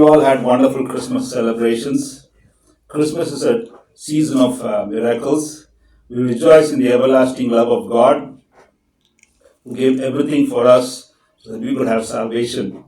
all had wonderful Christmas celebrations. Christmas is a season of miracles. We rejoice in the everlasting love of God, who gave everything for us so that we could have salvation.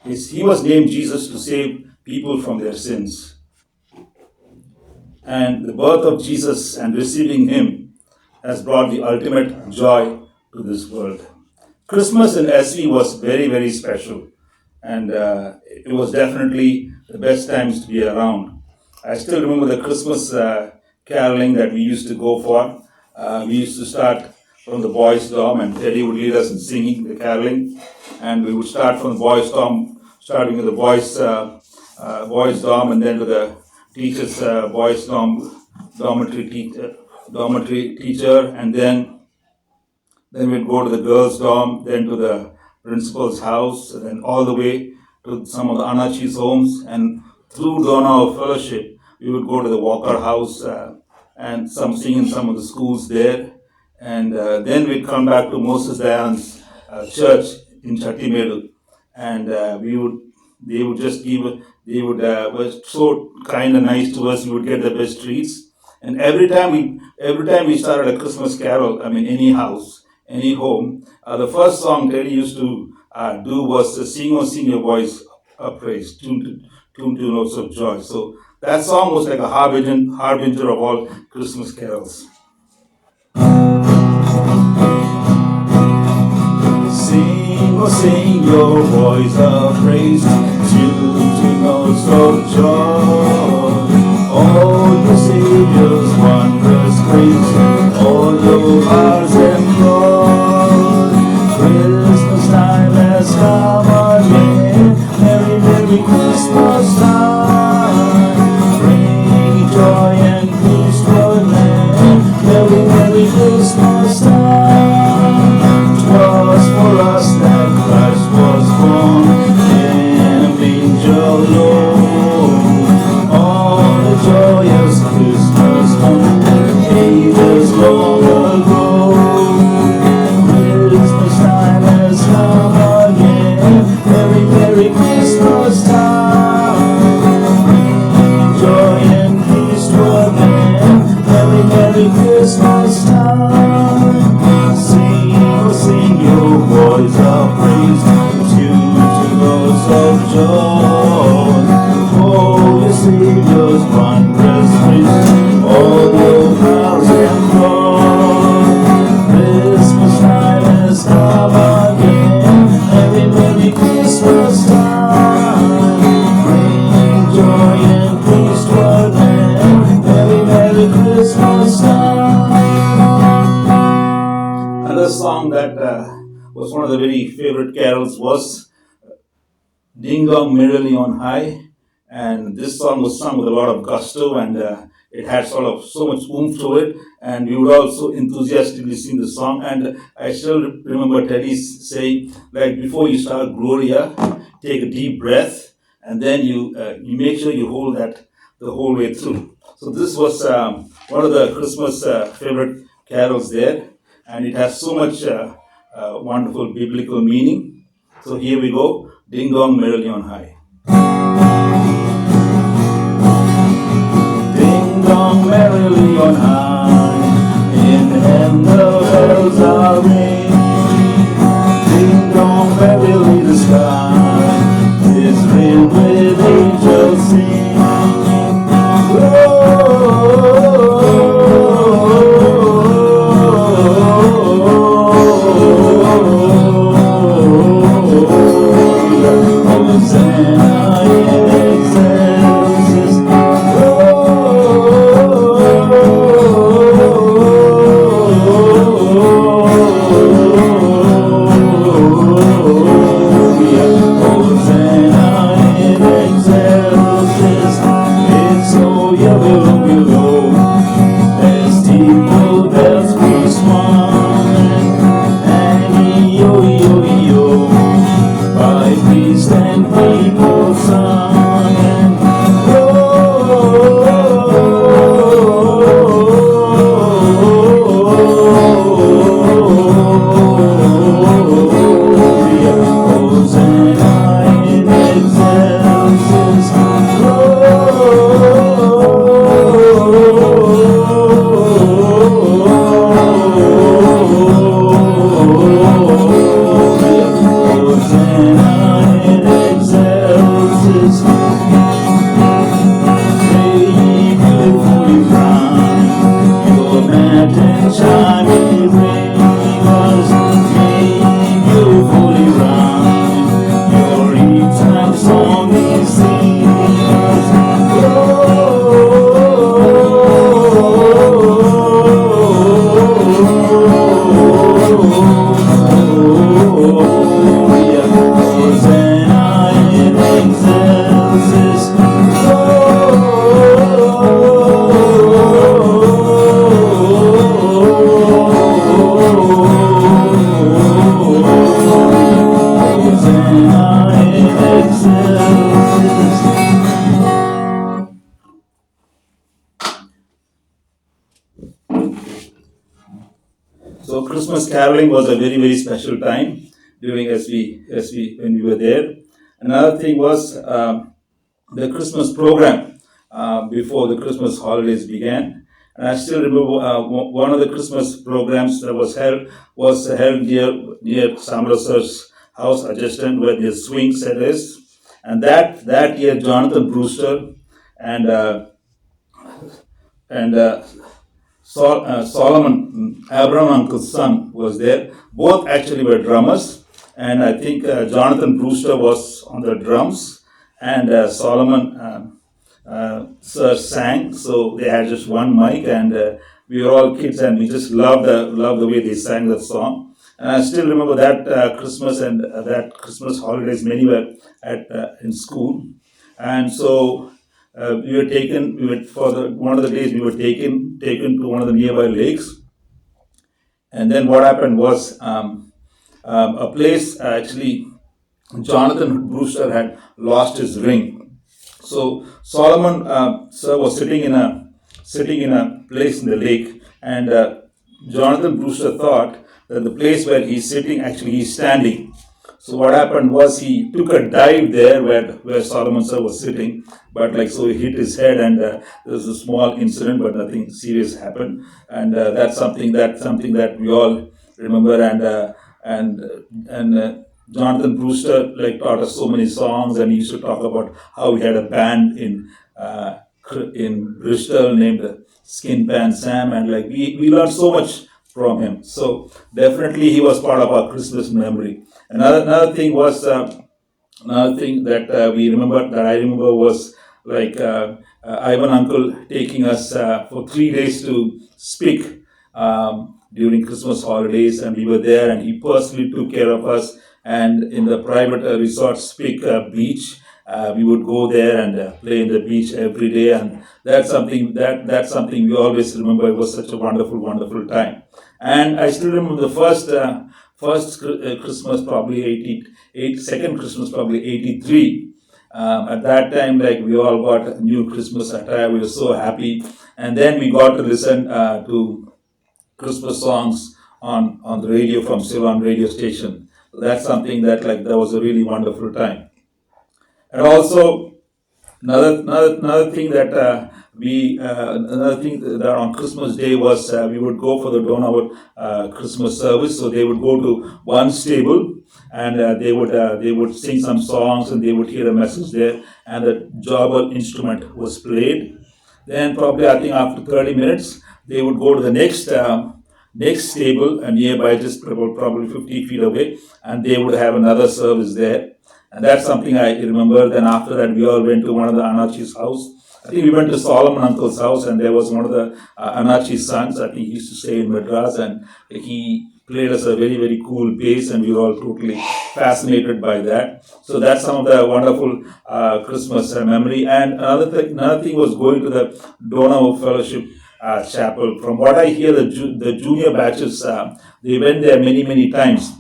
He was named Jesus to save people from their sins. And the birth of Jesus and receiving Him has brought the ultimate joy to this world. Christmas in SV was very, very special. And it was definitely the best times to be around. I still remember the Christmas caroling that we used to go for. We used to start from the boys' dorm, and Teddy would lead us in singing the caroling. And we would start from the boys' dorm, starting with the boys' dorm, and then to the teacher's boys' dorm, dormitory teacher, and then we'd go to the girls' dorm, then to the principal's house, and then all the way to some of the Anachi's homes. And through Donau Fellowship, we would go to the Walker house and sing in some of the schools there. And then we'd come back to Moses Dayan's church in Chattimedu. And they were so kind and nice to us. We would get the best treats. And every time we started a Christmas carol, any house, any home, the first song Teddy used to do was Sing, O Sing Your Voice of Praise, Tune to Notes of Joy. So that song was like a harbinger of all Christmas carols. Sing, O sing your voice of praise, tune to notes of joy. All your Savior's wondrous grace, all your hearts employ. Christmas time has come again, Merry, Merry Christmas time. Bring joy and peace to man, Merry, Merry Christmas time. 'Twas for us that Christ was born, in a manger low. All the joyous Christmas home, ages long ago. Christmas time has come again, Merry, Merry Christmas time. Bring joy and peace to man, Merry, Merry Christmas time. Sing, oh sing your voice of praise, tune to notes of joy. Oh, your Savior's wondrous grace, all your powers employ. Christmas time has come again, Merry, Merry Christmas time. Bring joy and peace to man, Merry, Merry Christmas time. Another song that was one of the very favorite carols was Ding Dong Merrily on High. And this song was sung with a lot of gusto, and it had sort of so much oomph to it, and we would also enthusiastically sing the song. And I still remember Teddy saying, like, before you start Gloria, take a deep breath, and then you make sure you hold that the whole way through. So this was one of the Christmas favorite carols there, and it has so much wonderful biblical meaning. So here we go, Ding Dong Merrily on High. Ding dong merrily on high, in heaven the bells are ringing. Ding dong merrily the sky is filled with angels singing. Hosanna in excelsis. By priest and people, son. Christmas caroling was a very, very special time during when we were there. Another thing was the Christmas program before the Christmas holidays began. And I still remember one of the Christmas programs that was held near Samrasar's house adjacent where the swing set is. And that year, Jonathan Brewster and and Solomon, Abraham uncle's son, was there. Both actually were drummers, and I think Jonathan Brewster was on the drums, and Solomon sir sang. So they had just one mic, and we were all kids, and we just loved the way they sang that song. And I still remember that Christmas and that Christmas holidays. Many were in school, and so one of the days we were taken to one of the nearby lakes. And then what happened was a place actually Jonathan Brewster had lost his ring. So Solomon sir was sitting in a place in the lake, and Jonathan Brewster thought that the place where he's sitting, actually he's standing. So what happened was he took a dive there where Solomon sir was sitting, but so he hit his head, and there was a small incident, but nothing serious happened. And that's something that we all remember. And Jonathan Brewster taught us so many songs, and he used to talk about how he had a band in Bristol named Skin Pan Sam, and we learned so much from him. So definitely he was part of our Christmas memory. Another thing that we remember, that I remember, was Ivan uncle taking us for 3 days to speak during Christmas holidays, and we were there, and he personally took care of us. And in the private resort Speak beach, we would go there and play in the beach every day, and that's something we always remember. It was such a wonderful time. And I still remember the first Christmas, probably second Christmas, probably 83. At that time, we all got new Christmas attire. We were so happy. And then we got to listen to Christmas songs on the radio from Ceylon radio station. So that's something that was a really wonderful time. And also, another thing that on Christmas Day was we would go for the Donauer Christmas service. So they would go to one stable, and they would sing some songs, and they would hear a message there, and the jawbell instrument was played. Then probably, I think after 30 minutes, they would go to the next stable nearby, just probably 50 feet away, and they would have another service there. And that's something I remember. Then after that, we all went to one of the Anachi's house. I think we went to Solomon uncle's house, and there was one of the Anachi's sons. I think he used to stay in Madras, and he played us a very, very cool bass, and we were all totally fascinated by that. So that's some of the wonderful Christmas memory. And another thing was going to the Donau Fellowship Chapel. From what I hear, the junior batches, they went there many times.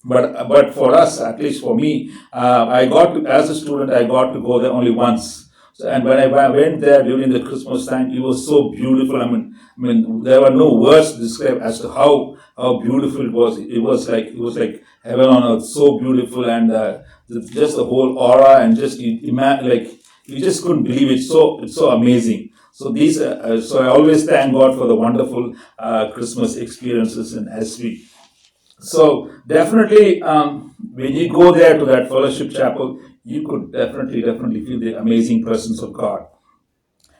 But for us, at least for me, as a student, I got to go there only once. So, and when I went there during the Christmas time, it was so beautiful. I mean, there were no words to describe as to how beautiful it was. It was like heaven on earth, so beautiful, and just the whole aura, and just you just couldn't believe it. It's so amazing. So so I always thank God for the wonderful Christmas experiences in SV. So definitely, when you go there to that fellowship chapel, you could definitely feel the amazing presence of God.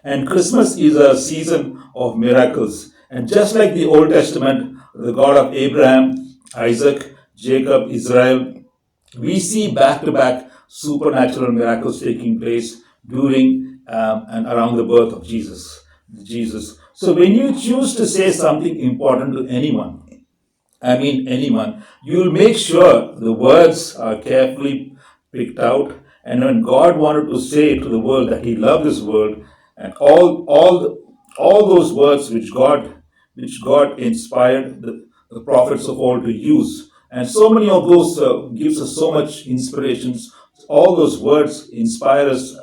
And Christmas is a season of miracles. And just like the Old Testament, the God of Abraham, Isaac, Jacob, Israel, we see back-to-back supernatural miracles taking place during and around the birth of Jesus. So when you choose to say something important to anyone, you'll make sure the words are carefully picked out. And when God wanted to say to the world that He loved this world, and all those words which God inspired the prophets of old to use, and so many of those gives us so much inspirations. All those words inspire us,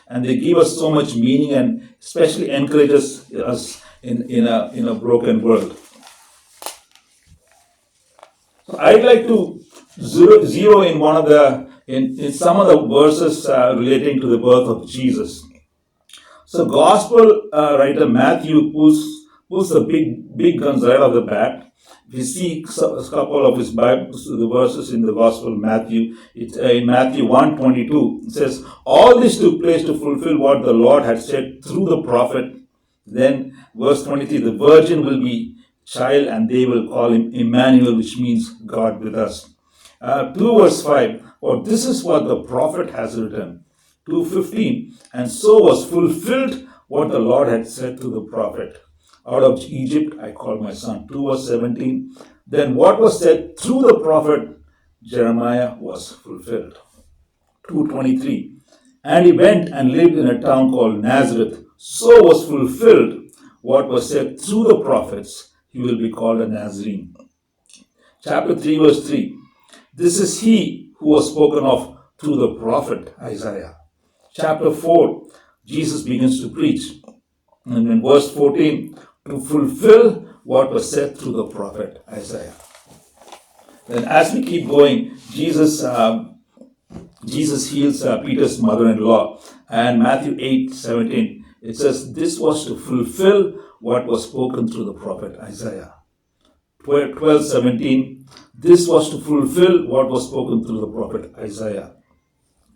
and they give us so much meaning, and especially encourages us in a broken world. So I'd like to zero in one of the in some of the verses relating to the birth of Jesus. So Gospel writer Matthew pulls the big guns right off the bat. If you see a couple of his Bibles, the verses in the Gospel of Matthew, it's in Matthew 1:22, it says, "All this took place to fulfill what the Lord had said through the prophet." Then verse 23, "The virgin will be child and they will call him Emmanuel," which means God with us. 2 verse 5, "For this is what the prophet has written." 2:15, "And so was fulfilled what the Lord had said to the prophet. Out of Egypt I called my son." 2 verse 17, "Then what was said through the prophet Jeremiah was fulfilled." 2:23, "And he went and lived in a town called Nazareth. So was fulfilled what was said through the prophets, he will be called a Nazarene." Chapter 3 verse 3, "This is he who was spoken of through the prophet Isaiah." Chapter 4, Jesus begins to preach. And in verse 14, "To fulfill what was said through the prophet Isaiah." Then as we keep going, Jesus heals Peter's mother-in-law. And Matthew 8:17, it says, "This was to fulfill what was spoken through the prophet Isaiah." 12:17, "This was to fulfill what was spoken through the prophet Isaiah."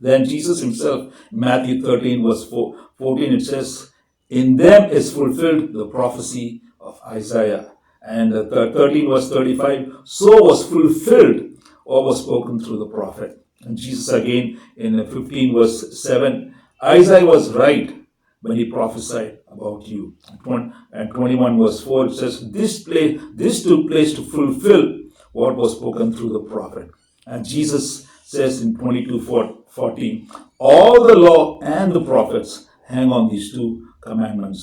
Then Jesus himself, Matthew 13 verse 14, it says, "In them is fulfilled the prophecy of Isaiah." And 13 verse 35, "So was fulfilled what was spoken through the prophet." And Jesus again in 15 verse 7, "Isaiah was right when he prophesied about you." And 21 verse 4, it says, This took place to fulfill what was spoken through the prophet." And Jesus says in 22:40, "All the law and the prophets hang on these two commandments."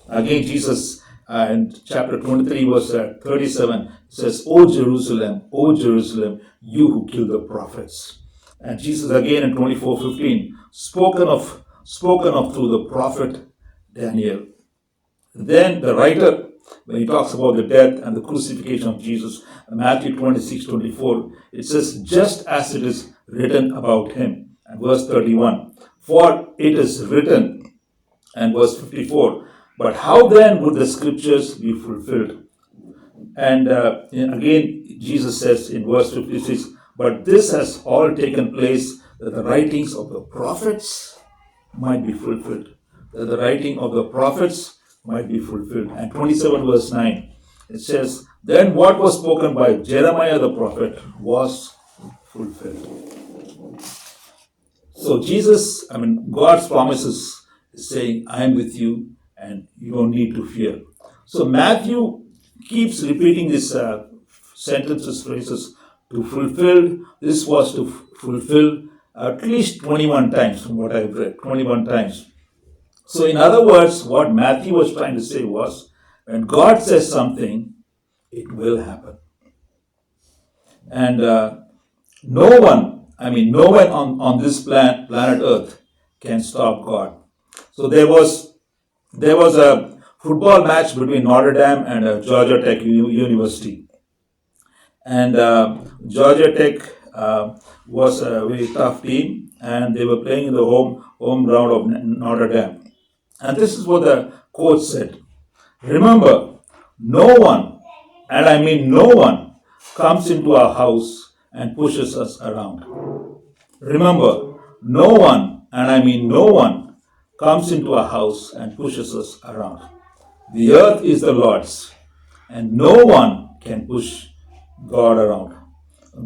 Again, Jesus in chapter 23, verse 37, says, "O Jerusalem, O Jerusalem, you who kill the prophets." And Jesus again in 24:15, spoken of through the prophet Daniel. Then the writer, when he talks about the death and the crucifixion of Jesus, Matthew 26:24, it says, "Just as it is written about him." And verse 31, "For it is written." And verse 54, "But how then would the scriptures be fulfilled?" And again, Jesus says in verse 56, "But this has all taken place that the writings of the prophets might be fulfilled." That the writing of the prophets might be fulfilled. And 27 verse 9, it says, "Then what was spoken by Jeremiah the prophet was fulfilled." So God's promises is saying, "I am with you and you don't need to fear." So Matthew keeps repeating these sentences, phrases, "to fulfill." This was to fulfill at least 21 times from what I've read, 21 times. So in other words, what Matthew was trying to say was, when God says something, it will happen. And no one on this planet Earth can stop God. So there was a football match between Notre Dame and Georgia Tech University. And Georgia Tech was a very tough team, and they were playing in the home ground of Notre Dame. And this is what the coach said: "Remember, no one, and I mean no one, comes into our house and pushes us around. Remember, no one, and I mean no one, comes into our house and pushes us around. The earth is the Lord's, and no one can push God around.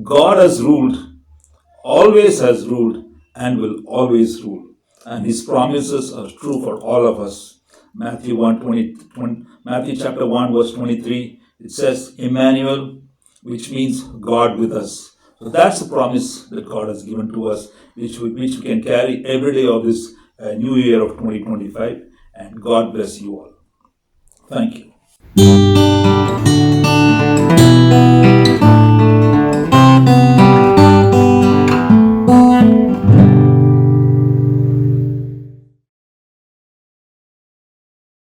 God has ruled, always has ruled, and will always rule. And his promises are true for all of us." Matthew chapter 1 verse 23, it says, "Emmanuel," which means God with us. So that's the promise that God has given to us, which we can carry every day of this new year of 2025. And God bless you all. Thank you.